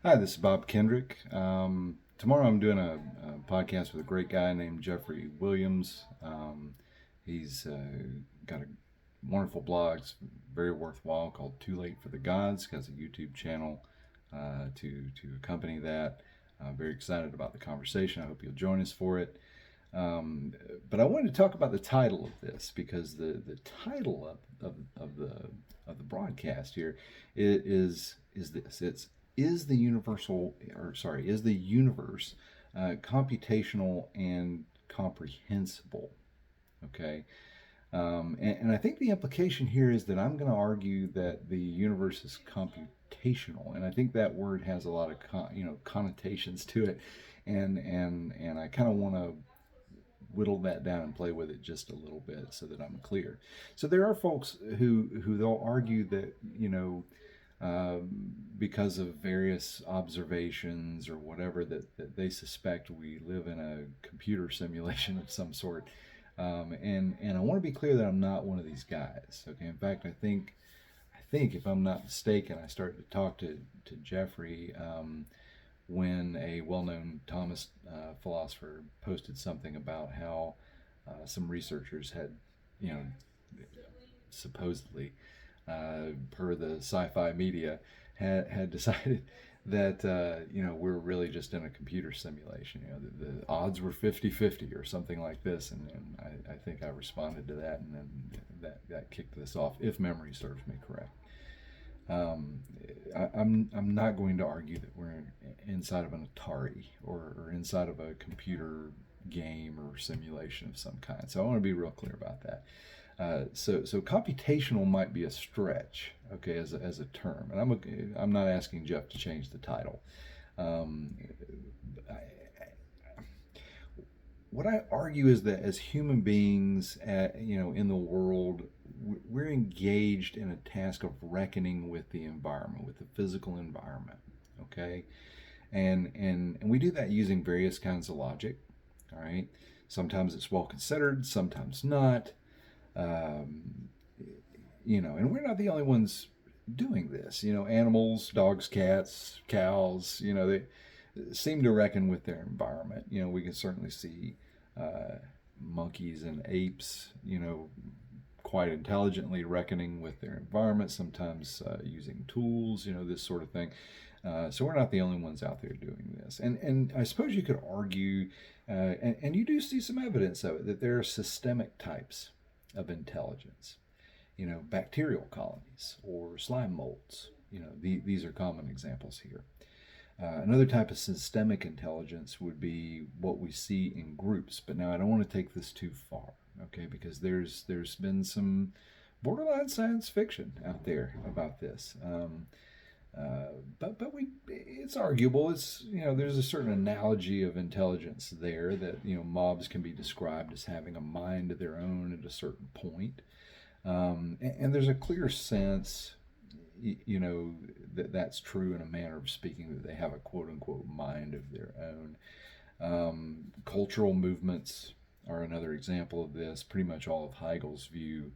Hi, this is Bob Kendrick. Tomorrow I'm doing a podcast with a great guy named Jeffrey Williams. He's got a wonderful blog, it's very worthwhile, called Too Late for the Gods. He has a YouTube channel to accompany that. I'm very excited about the conversation. I hope you'll join us for it. Um, but I wanted to talk about the title of this because the title of the broadcast here is this. It's is the universal or sorry is the universe computational and comprehensible? Okay, and I think the implication here is that I'm going to argue that the universe is computational, and I think that word has a lot of connotations to it, and I kind of want to whittle that down and play with it just a little bit so that I'm clear. So there are folks who they'll argue that because of various observations or whatever that they suspect we live in a computer simulation of some sort. And I want to be clear that I'm not one of these guys. Okay, in fact, I think if I'm not mistaken, I started to talk to Jeffrey when a well-known Thomas philosopher posted something about how some researchers had, you know, supposedly, per the sci-fi media, had decided that we're really just in a computer simulation. The odds were 50-50 or something like this, and I think I responded to that, and then that kicked this off, if memory serves me correct. Um, I'm not going to argue that we're inside of an Atari or inside of a computer game or simulation of some kind. So I want to be real clear about that. So computational might be a stretch, okay, as a term, and I'm not asking Jeff to change the title. Um, I, what I argue is that as human beings, in the world, we're engaged in a task of reckoning with the environment, with the physical environment. Okay, and we do that using various kinds of logic. All right, sometimes it's well considered, sometimes not. Um, and we're not the only ones doing this. Animals, dogs, cats, cows, they seem to reckon with their environment. We can certainly see uh, monkeys and apes, quite intelligently reckoning with their environment, sometimes using tools, this sort of thing. So we're not the only ones out there doing this. And I suppose you could argue, and you do see some evidence of it, that there are systemic types of intelligence. Bacterial colonies or slime molds. These are common examples here. Another type of systemic intelligence would be what we see in groups. But now I don't want to take this too far, okay? Because there's been some borderline science fiction out there about this. But it's arguable. There's a certain analogy of intelligence there that mobs can be described as having a mind of their own at a certain point. And there's a clear sense, that that's true in a manner of speaking, that they have a quote unquote mind of their own. Cultural movements are another example of this. Pretty much all of Hegel's view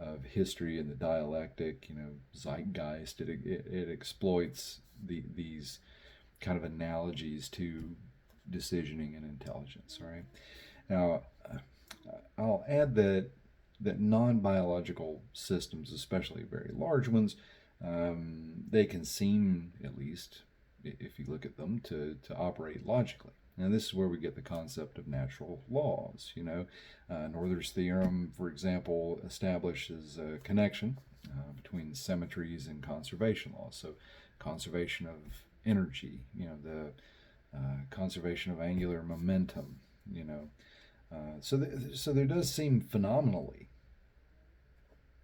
of history and the dialectic, zeitgeist, it exploits these kind of analogies to decisioning and intelligence. All right. Now, I'll add that non-biological systems, especially very large ones, they can seem, at least if you look at them, to operate logically. And this is where we get the concept of natural laws. Noether's theorem, for example, establishes a connection between symmetries and conservation laws. So, conservation of energy, the conservation of angular momentum, so there does seem phenomenally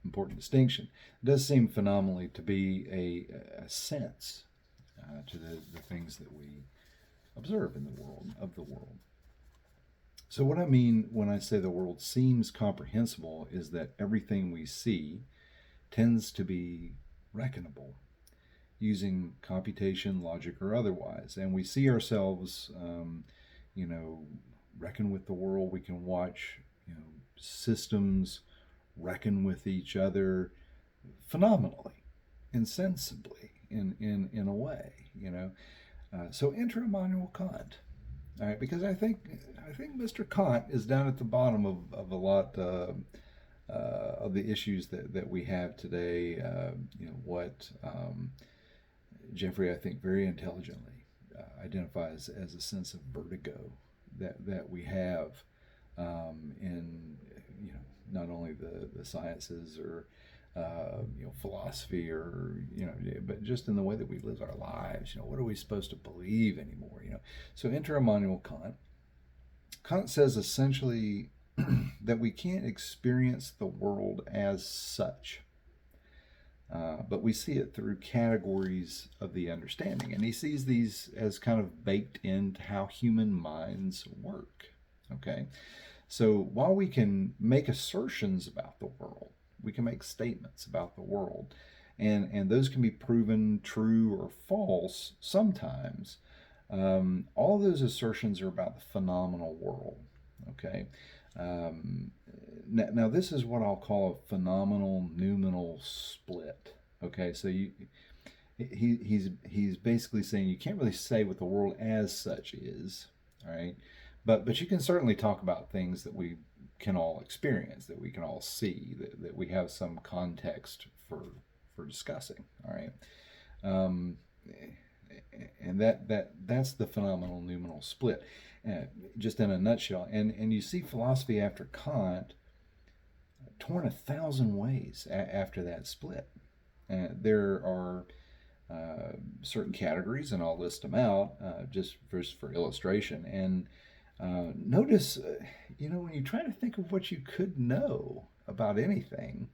important distinction. It does seem phenomenally to be a sense to the things that we observe in the world of the world. So what I mean when I say the world seems comprehensible is that everything we see tends to be reckonable using computation, logic, or otherwise, and we see ourselves, reckon with the world. We can watch, systems reckon with each other phenomenally, insensibly, in a way. So enter Immanuel Kant. All right, because I think Mr. Kant is down at the bottom of a lot of the issues that we have today. What Jeffrey, I think, very intelligently identifies as a sense of vertigo that we have in not only the sciences or philosophy or but just in the way that we live our lives. What are we supposed to believe anymore? So enter Immanuel Kant. Kant says essentially that we can't experience the world as such, but we see it through categories of the understanding. And he sees these as kind of baked into how human minds work. Okay? So while we can make assertions about the world, we can make statements about the world, and those can be proven true or false sometimes. All those assertions are about the phenomenal world. Okay. Um, now, this is what I'll call a phenomenal noumenal split. Okay, so he's basically saying you can't really say what the world as such is. All right, but you can certainly talk about things that we can all experience, that we can all see, that we have some context for discussing. All right. Um, and that's the phenomenal noumenal split, just in a nutshell. And you see philosophy after Kant torn 1,000 ways after that split. There are certain categories, and I'll list them out just for illustration. And notice, when you try to think of what you could know about anything,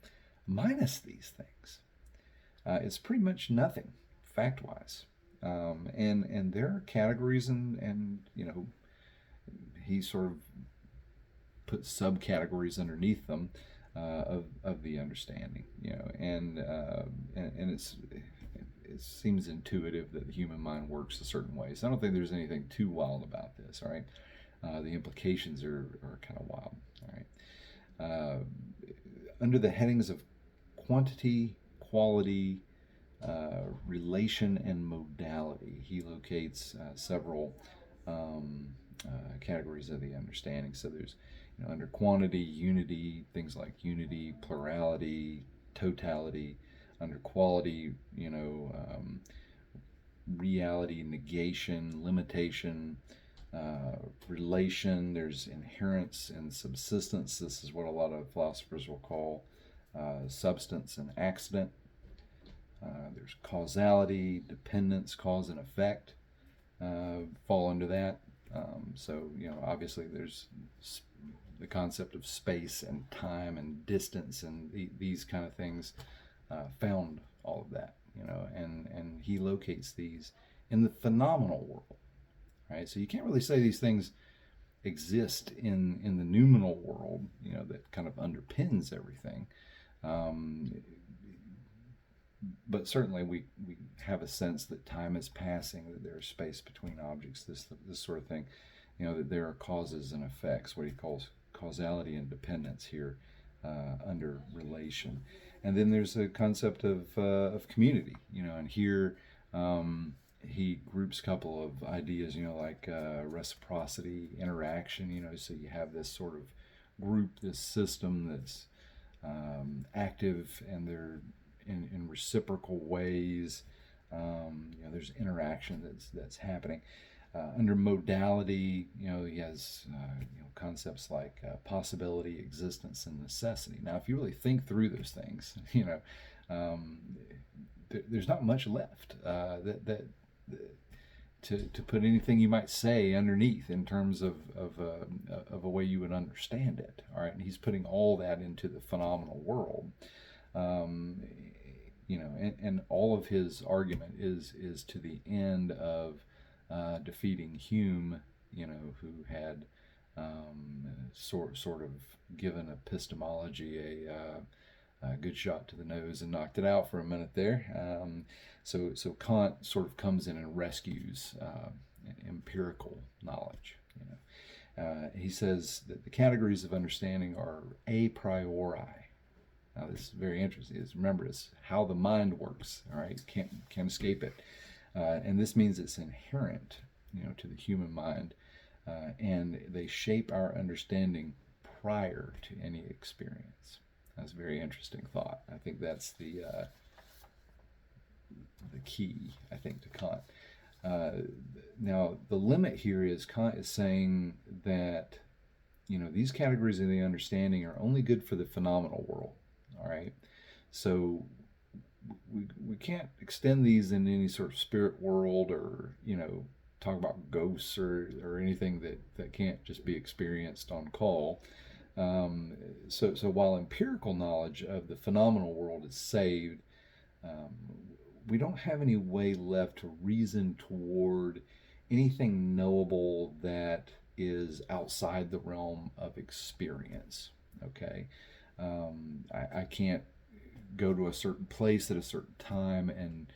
minus these things, it's pretty much nothing, fact-wise. And there are categories, and he sort of puts subcategories underneath them of the understanding, and it seems intuitive that the human mind works a certain way. So I don't think there's anything too wild about this. All right, the implications are kind of wild. All right, under the headings of quantity, quality, relation, and modality, he locates several categories of the understanding. So there's, under quantity, unity, things like unity, plurality, totality. Under quality, reality, negation, limitation. Relation, there's inherence and subsistence. This is what a lot of philosophers will call substance and accident. There's causality, dependence, cause and effect fall under that. So, obviously there's the concept of space and time and distance, and these kind of things found all of that, and he locates these in the phenomenal world, right? So you can't really say these things exist in the noumenal world, that kind of underpins everything. But certainly we have a sense that time is passing, that there's space between objects, this sort of thing, that there are causes and effects, what he calls causality and dependence here under relation. And then there's a concept of community, and here he groups a couple of ideas, like reciprocity, interaction, so you have this sort of group, this system that's active, and they're in reciprocal ways. There's interaction that's happening. Under modality, he has concepts like possibility, existence, and necessity. Now, if you really think through those things, there's not much left to put anything you might say underneath in terms of a way you would understand it. All right, and he's putting all that into the phenomenal world. And all of his argument is to the end of defeating Hume, who had sort of given epistemology a good shot to the nose and knocked it out for a minute there. So Kant sort of comes in and rescues empirical knowledge. He says that the categories of understanding are a priori. Now, this is very interesting. Remember, it's how the mind works. All right, can't escape it. And this means it's inherent, to the human mind, and they shape our understanding prior to any experience. That's a very interesting thought. I think that's the key, I think, to Kant. Now, the limit here is Kant is saying that these categories of the understanding are only good for the phenomenal world. All right, so we can't extend these in any sort of spirit world, or talk about ghosts or anything that can't just be experienced on call. So while empirical knowledge of the phenomenal world is saved, um, we don't have any way left to reason toward anything knowable that is outside the realm of experience. Okay, I can't go to a certain place at a certain time and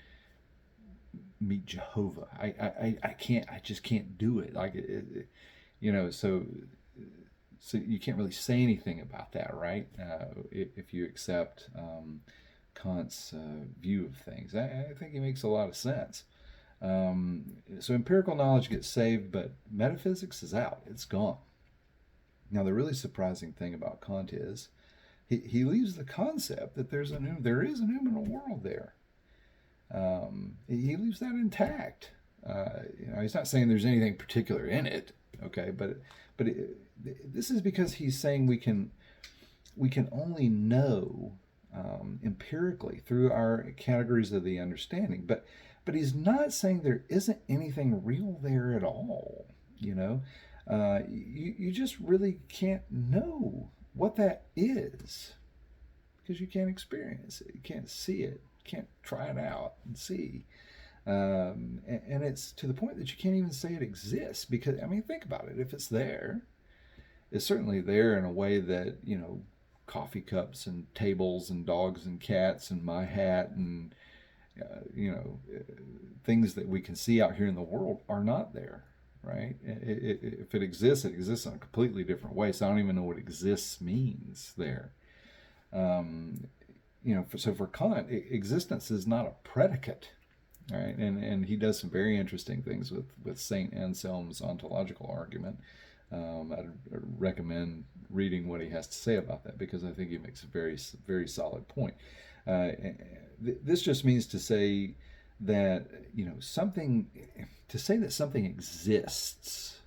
meet Jehovah. I can't. I just can't do it. So you can't really say anything about that, right? If you accept Kant's view of things, I think it makes a lot of sense. So empirical knowledge gets saved, but metaphysics is out. It's gone. Now, the really surprising thing about Kant is he leaves the concept that there is a numinal world there. He leaves that intact. He's not saying there's anything particular in it, okay, but this is because he's saying we can only know empirically through our categories of the understanding, but he's not saying there isn't anything real there at all. You just really can't know what that is because you can't experience it, you can't see it, you can't try it out and see. And it's to the point that you can't even say it exists because, think about it. If it's there, it's certainly there in a way that, coffee cups and tables and dogs and cats and my hat and, things that we can see out here in the world are not there, right? If it exists in a completely different way. So I don't even know what exists means there. So for Kant, existence is not a predicate. All right, and he does some very interesting things with Saint Anselm's ontological argument. I'd recommend reading what he has to say about that because I think he makes a very, very solid point. This just means to say that something exists.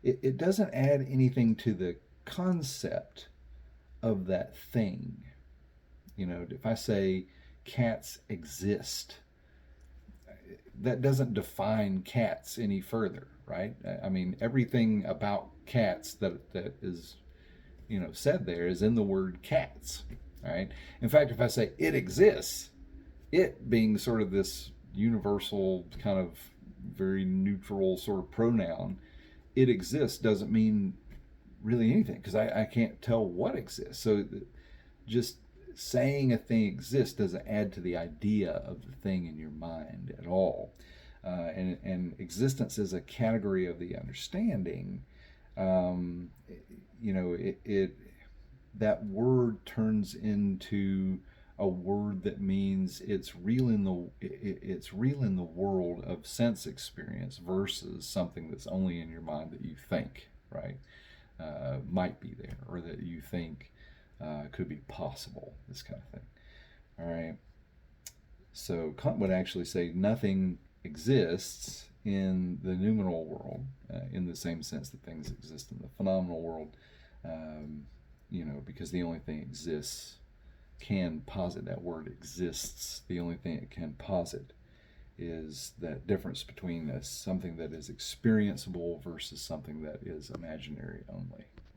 It doesn't add anything to the concept of that thing. If I say cats exist, that doesn't define cats any further, right? Everything about cats that is said there is in the word cats, right? In fact, if I say it exists, it being sort of this universal kind of very neutral sort of pronoun, it exists doesn't mean really anything because I can't tell what exists. So just saying a thing exists doesn't add to the idea of the thing in your mind at all. And existence is a category of the understanding. That word turns into a word that means it's real in the world of sense experience versus something that's only in your mind that you think, right, might be there or that you think could be possible, this kind of thing. All right. So Kant would actually say nothing exists in the noumenal world in the same sense that things exist in the phenomenal world, because the only thing exists can posit, that word exists, the only thing it can posit is that difference between something that is experienceable versus something that is imaginary only.